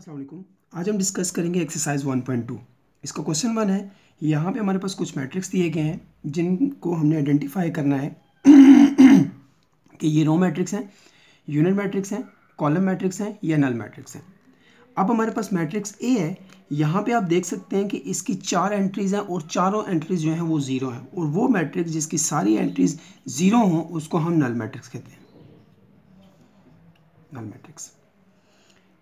अस्सलाम वालेकुम। आज हम डिस्कस करेंगे एक्सरसाइज 1.2। इसका क्वेश्चन 1 है। यहाँ पे हमारे पास कुछ मैट्रिक्स दिए गए हैं जिनको हमने आइडेंटिफाई करना है कि ये रो मैट्रिक्स हैं, यूनिट मैट्रिक्स हैं, कॉलम मैट्रिक्स हैं या नल मैट्रिक्स हैं। अब हमारे पास मैट्रिक्स ए है। यहाँ पे आप देख सकते हैं कि इसकी 4 एंट्रीज हैं और चारों एंट्रीज जो हैं वो ज़ीरो हैं, और वो मैट्रिक्स जिसकी सारी एंट्रीज ज़ीरो हों उसको हम नल मैट्रिक्स कहते हैं। Null matrix.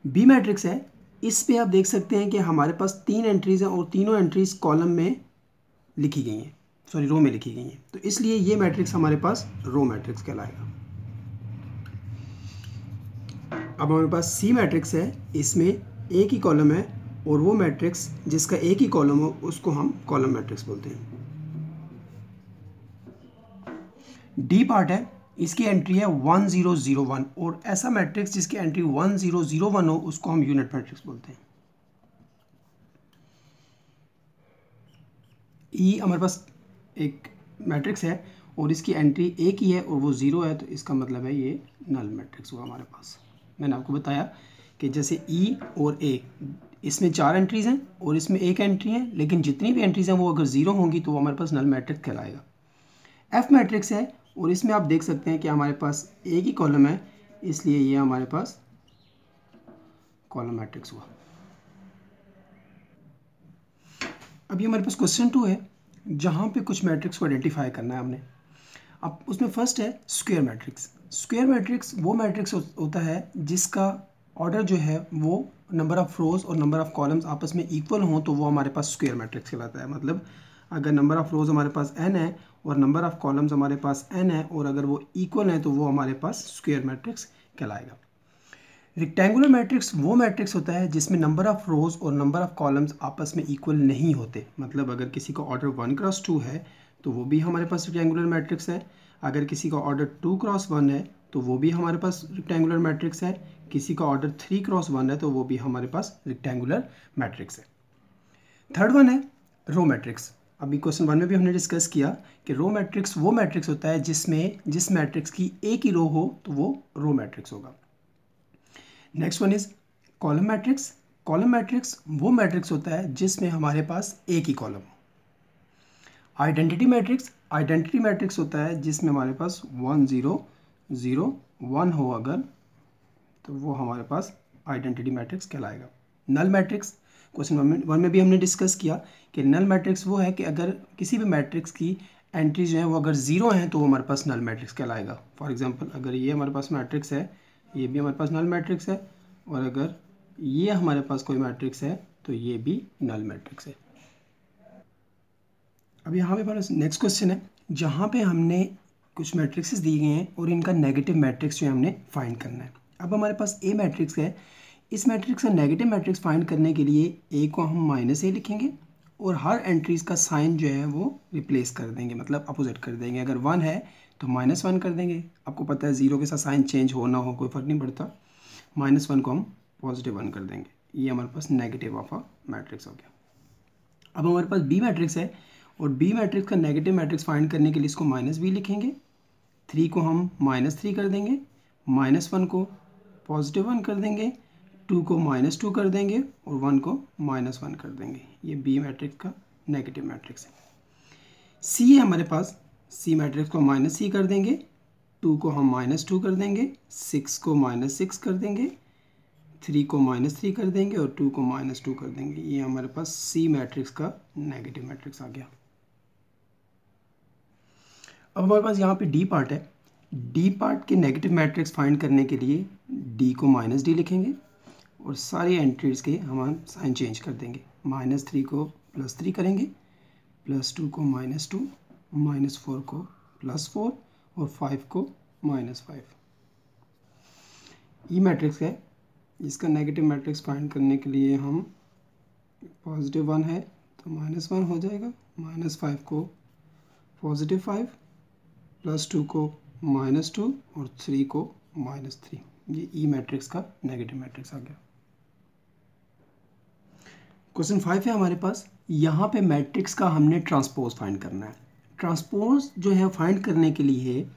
बी मैट्रिक्स है। इस पे आप देख सकते हैं कि हमारे पास 3 एंट्रीज हैं और तीनों एंट्रीज कॉलम में लिखी गई हैं, सॉरी रो में लिखी गई हैं, तो इसलिए ये मैट्रिक्स हमारे पास रो मैट्रिक्स कहलाएगा। अब हमारे पास सी मैट्रिक्स है। इसमें एक ही कॉलम है और वो मैट्रिक्स जिसका एक ही कॉलम हो उसको हम कॉलम मैट्रिक्स बोलते हैं। डी पार्ट है। इसकी एंट्री है 1001 और ऐसा मैट्रिक्स जिसकी एंट्री 1001 हो उसको हम यूनिट मैट्रिक्स बोलते हैं। ई हमारे पास एक मैट्रिक्स है और इसकी एंट्री एक ही है और वो ज़ीरो है, तो इसका मतलब है ये नल मैट्रिक्स हुआ हमारे पास। मैंने आपको बताया कि जैसे ई और ए, इसमें 4 एंट्रीज हैं और इसमें एक एंट्री है, लेकिन जितनी भी एंट्रीज हैं वो अगर ज़ीरो होंगी तो वो हमारे पास नल मैट्रिक्स कहलाएगा। एफ मैट्रिक्स है और इसमें आप देख सकते हैं कि हमारे पास एक ही कॉलम है, इसलिए ये हमारे पास कॉलम मैट्रिक्स हुआ। अभी हमारे पास क्वेश्चन 2 है जहाँ पे कुछ मैट्रिक्स को आइडेंटिफाई करना है हमने। अब उसमें फर्स्ट है स्क्वायर मैट्रिक्स। स्क्वायर मैट्रिक्स वो मैट्रिक्स होता है जिसका ऑर्डर जो है वो नंबर ऑफ रोज और नंबर ऑफ कॉलम्स आपस में इक्वल हों तो वो हमारे पास स्क्वायर मैट्रिक्स कहलाता है। मतलब अगर नंबर ऑफ रोज हमारे पास n है और नंबर ऑफ कॉलम्स हमारे पास n है और अगर वो इक्वल है तो वो हमारे पास स्क्वायर मैट्रिक्स कहलाएगा। रेक्टेंगुलर मैट्रिक्स वो मैट्रिक्स होता है जिसमें नंबर ऑफ रोज और नंबर ऑफ कॉलम्स आपस में इक्वल नहीं होते। मतलब अगर किसी का ऑर्डर 1x2 है तो वो भी हमारे पास रेक्टेंगुलर मैट्रिक्स है। अगर किसी का ऑर्डर 2x1 है तो वो भी हमारे पास रेक्टेंगुलर मैट्रिक्स है। किसी का ऑर्डर 3x1 है तो वो भी हमारे पास रेक्टेंगुलर मैट्रिक्स है। थर्ड वन है रो मैट्रिक्स। अभी क्वेश्चन 1 में भी हमने डिस्कस किया कि रो मैट्रिक्स वो मैट्रिक्स होता है जिस मैट्रिक्स की एक ही रो हो तो वो रो मैट्रिक्स होगा। Next one is column matrix. Column matrix वो मैट्रिक्स होता है जिसमें हमारे पास एक ही कॉलम हो। आइडेंटिटी मैट्रिक्स होता है जिसमें हमारे पास 1001 हो अगर, तो वो हमारे पास आइडेंटिटी मैट्रिक्स कहलाएगा। नल मैट्रिक्स क्वेश्चन 1 में भी हमने डिस्कस किया कि नल मैट्रिक्स वो है कि अगर किसी भी मैट्रिक्स की एंट्रीज जो है वो अगर ज़ीरो हैं तो वो हमारे पास नल मैट्रिक्स कहलाएगा। फॉर एग्जांपल अगर ये हमारे पास मैट्रिक्स है, ये भी हमारे पास नल मैट्रिक्स है, और अगर ये हमारे पास कोई मैट्रिक्स है तो ये भी नल मैट्रिक्स है। अब यहाँ पे हमारा नेक्स्ट क्वेश्चन है जहाँ पे हमने कुछ मैट्रिक्सेस दिए गए हैं और इनका नेगेटिव मैट्रिक्स जो है हमने फाइंड करना है। अब हमारे पास ए मैट्रिक्स है। इस मैट्रिक्स का नेगेटिव मैट्रिक्स फाइंड करने के लिए ए को हम -a लिखेंगे और हर एंट्रीज का साइन जो है वो रिप्लेस कर देंगे, मतलब अपोजिट कर देंगे। अगर 1 है तो -1 कर देंगे। आपको पता है 0 के साथ साइन चेंज हो ना हो कोई फ़र्क नहीं पड़ता। -1 को हम +1 कर देंगे। ये हमारे पास नेगेटिव ऑफ अ मैट्रिक्स हो गया। अब हमारे पास बी मैट्रिक्स है और बी मैट्रिक्स का नेगेटिव मैट्रिक्स फाइंड करने के लिए इसको -b लिखेंगे। 3 को हम -3 कर देंगे, -1 को +1 कर देंगे, 2 को -2 कर देंगे और 1 को -1 कर देंगे। ये बी मैट्रिक्स का नेगेटिव मैट्रिक्स है। सी है हमारे पास। सी मैट्रिक्स को -c कर देंगे, 2 को हम -2 कर देंगे, 6 को -6 कर देंगे, 3 को -3 कर देंगे और 2 को -2 कर देंगे। ये हमारे पास सी मैट्रिक्स का नेगेटिव मैट्रिक्स आ गया। अब हमारे पास यहाँ पे डी पार्ट है। डी पार्ट के नेगेटिव मैट्रिक्स फाइंड करने के लिए डी को -d लिखेंगे और सारी एंट्रीज के हम साइन चेंज कर देंगे। -3 को +3 करेंगे, +2 को -2, -4 को +4 और 5 को -5। ई मैट्रिक्स है। इसका नेगेटिव मैट्रिक्स फाइंड करने के लिए हम +1 है तो -1 हो जाएगा, -5 को +5, +2 को -2 और 3 को -3। ये ई मैट्रिक्स का नेगेटिव मैट्रिक्स आ गया। क्वेश्चन 5 है हमारे पास। यहाँ पे मैट्रिक्स का हमने ट्रांसपोज फाइंड करना है। ट्रांसपोज जो है फाइंड करने के लिए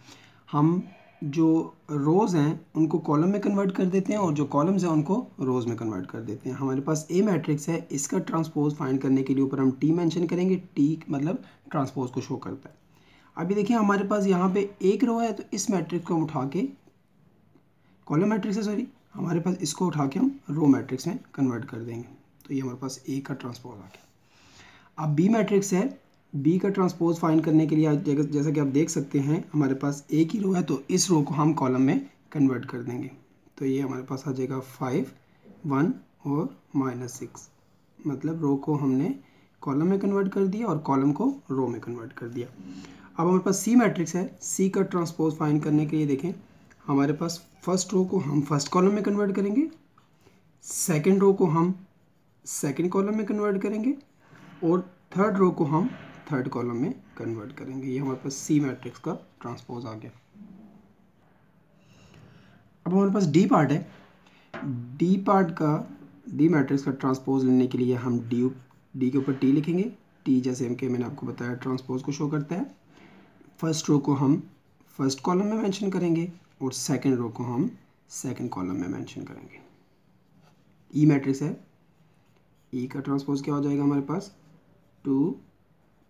हम जो रोज़ हैं उनको कॉलम में कन्वर्ट कर देते हैं और जो कॉलम्स हैं उनको रोज़ में कन्वर्ट कर देते हैं। हमारे पास ए मैट्रिक्स है, इसका ट्रांसपोज फाइंड करने के लिए ऊपर हम टी मेंशन करेंगे। टी मतलब ट्रांसपोज को शो करता है। अभी देखिए हमारे पास यहाँ पे एक रो है, तो इस मैट्रिक्स को हम उठा के, कॉलम मैट्रिक्स है सॉरी, हमारे पास इसको उठा के हम रो मैट्रिक्स में कन्वर्ट कर देंगे। तो ये हमारे पास ए का ट्रांसपोज आ गया। अब बी मैट्रिक्स है, बी का ट्रांसपोज फाइंड करने के लिए जैसा कि आप देख सकते हैं हमारे पास एक ही रो है, तो इस रो को हम कॉलम में कन्वर्ट कर देंगे। तो ये हमारे पास आ जाएगा 5, 1 और -6, मतलब रो को हमने कॉलम में कन्वर्ट कर दिया और कॉलम को रो में कन्वर्ट कर दिया। अब हमारे पास सी मैट्रिक्स है, सी का ट्रांसपोज फाइंड करने के लिए देखें हमारे पास फर्स्ट रो को हम फर्स्ट कॉलम में कन्वर्ट करेंगे, सेकेंड रो को हम सेकेंड कॉलम में कन्वर्ट करेंगे और थर्ड रो को हम थर्ड कॉलम में कन्वर्ट करेंगे। ये हमारे पास सी मैट्रिक्स का ट्रांसपोज आ गया। अब हमारे पास डी पार्ट है, डी पार्ट का, डी मैट्रिक्स का ट्रांसपोज लेने के लिए हम डी के ऊपर टी लिखेंगे। टी जैसे हम के मैंने आपको बताया ट्रांसपोज को शो करता है। फर्स्ट रो को हम फर्स्ट कॉलम में मेंशन करेंगे और सेकंड रो को हम सेकंड कॉलम में मेंशन करेंगे। ई मैट्रिक्स है, ई का ट्रांसपोज क्या हो जाएगा हमारे पास 2,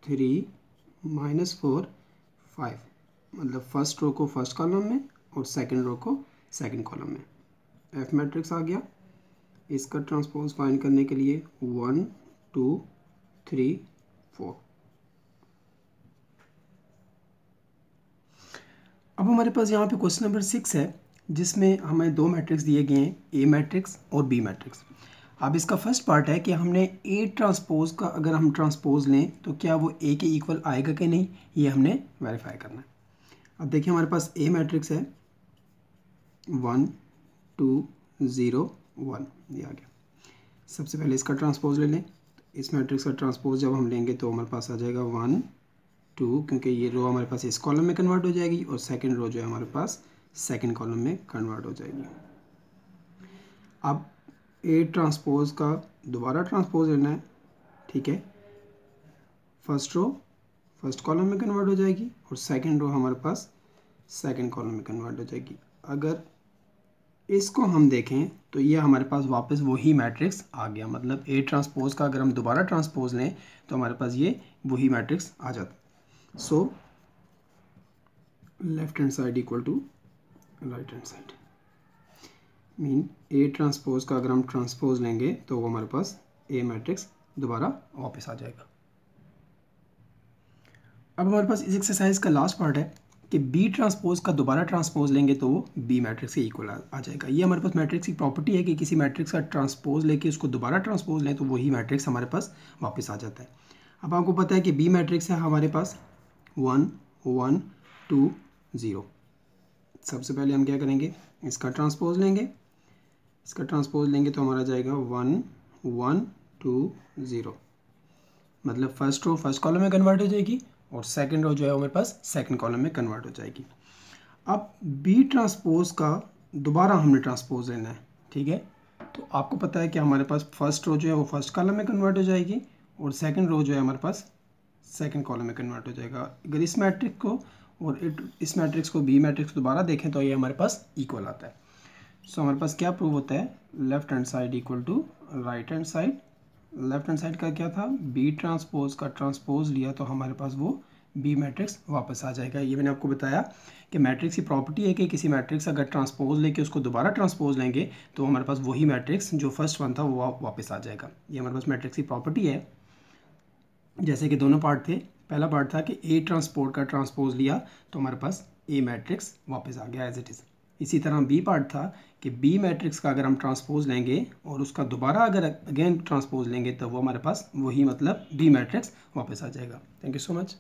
3, -4, 5, मतलब फर्स्ट रो को फर्स्ट कॉलम में और सेकंड रो को सेकंड कॉलम में। एफ मैट्रिक्स आ गया, इसका ट्रांसपोज फाइंड करने के लिए 1, 2, 3, 4। अब हमारे पास यहाँ पे क्वेश्चन नंबर 6 है, जिसमें हमें दो मैट्रिक्स दिए गए हैं, ए मैट्रिक्स और बी मैट्रिक्स। अब इसका फर्स्ट पार्ट है कि हमने ए ट्रांसपोज का अगर हम ट्रांसपोज लें तो क्या वो ए के इक्वल आएगा कि नहीं, ये हमने वेरीफाई करना है। अब देखिए हमारे पास ए मैट्रिक्स है 1, 2, 0, 1, ये आ गया। सबसे पहले इसका ट्रांसपोज ले लें। इस मैट्रिक्स का ट्रांसपोज जब हम लेंगे तो हमारे पास आ जाएगा 1, 2, क्योंकि ये रो हमारे पास इस कॉलम में कन्वर्ट हो जाएगी और सेकेंड रो जो है हमारे पास सेकेंड कॉलम में कन्वर्ट हो जाएगी। अब ए ट्रांसपोज का दोबारा ट्रांसपोज लेना है, ठीक है। फर्स्ट रो फर्स्ट कॉलम में कन्वर्ट हो जाएगी और सेकंड रो हमारे पास सेकंड कॉलम में कन्वर्ट हो जाएगी। अगर इसको हम देखें तो ये हमारे पास वापस वही मैट्रिक्स आ गया, मतलब ए ट्रांसपोज का अगर हम दोबारा ट्रांसपोज लें तो हमारे पास ये वही मैट्रिक्स आ जाता। So left hand side equal to right hand side, mean A transpose का अगर हम ट्रांसपोज लेंगे तो वो हमारे पास ए मैट्रिक्स दोबारा वापस आ जाएगा। अब हमारे पास इस एक्सरसाइज का लास्ट पार्ट है कि बी ट्रांसपोज का दोबारा ट्रांसपोज लेंगे तो वो बी मैट्रिक्स के इक्वल आ जाएगा। ये हमारे पास मैट्रिक्स की प्रॉपर्टी है कि किसी मैट्रिक्स का ट्रांसपोज लेके उसको दोबारा ट्रांसपोज लें तो वही मैट्रिक्स हमारे पास वापस आ जाता है। अब आपको पता है कि बी मैट्रिक्स है हमारे पास 1, 1, 2, 0। सबसे पहले हम क्या करेंगे, इसका ट्रांसपोज लेंगे। इसका ट्रांसपोज लेंगे तो हमारा जाएगा 1, 1, 2, 0, मतलब फर्स्ट रो फर्स्ट कॉलम में कन्वर्ट हो जाएगी और सेकंड रो जो है हमारे पास सेकंड कॉलम में कन्वर्ट हो जाएगी। अब बी ट्रांसपोज का दोबारा हमने ट्रांसपोज लेना है, ठीक है। तो आपको पता है कि हमारे पास फर्स्ट रो जो है वो फर्स्ट कॉलम में कन्वर्ट हो जाएगी और सेकंड रो जो है हमारे पास सेकंड कॉलम में कन्वर्ट हो जाएगा। अगर इस मैट्रिक्स को और इस मैट्रिक्स को बी मैट्रिक्स दोबारा देखें तो ये हमारे पास इक्वल आता है। सो हमारे पास क्या प्रूव होता है, left hand side equal to right hand side. Left hand side का क्या था, बी ट्रांसपोज का ट्रांसपोज लिया तो हमारे पास वो बी मैट्रिक्स वापस आ जाएगा। ये मैंने आपको बताया कि मैट्रिक्स की प्रॉपर्टी है कि किसी मैट्रिक्स अगर ट्रांसपोज लेके उसको दोबारा ट्रांसपोज लेंगे तो हमारे पास वही मैट्रिक्स जो फर्स्ट वन था वो वापस आ जाएगा। ये हमारे पास मैट्रिक्स की प्रॉपर्टी है। जैसे कि दोनों पार्ट थे, पहला पार्ट था कि ए ट्रांसपोज का ट्रांसपोज लिया तो हमारे पास ए मैट्रिक्स वापस आ गया एज इट इज़। इसी तरह बी पार्ट था कि बी मैट्रिक्स का अगर हम ट्रांसपोज लेंगे और उसका दोबारा अगर अगेन ट्रांसपोज लेंगे तो वो हमारे पास वही मतलब बी मैट्रिक्स वापस आ जाएगा। Thank you so much.